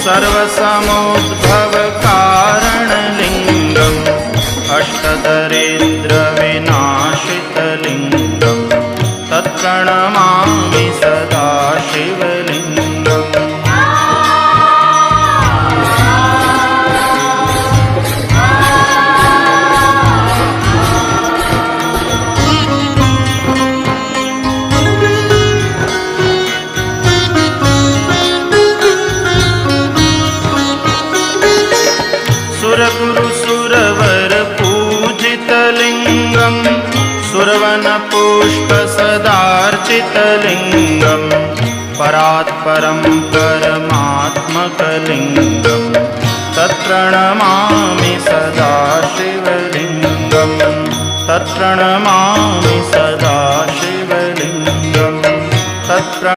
सर्वसमुद्भवकारणलिङ्गम् अष्टदरिद्रविनाशितलिङ्गं तत्प्रणमामि सदा शिवलिङ्गम्। सुरगुरु सुरवर पूजितलिङ्गं सुरवनपुष्पसदार्चितलिङ्गं परात्परं परमात्मकलिङ्गं तत्प्रणमामि सदा शिवलिङ्गं तत्प्रणमामि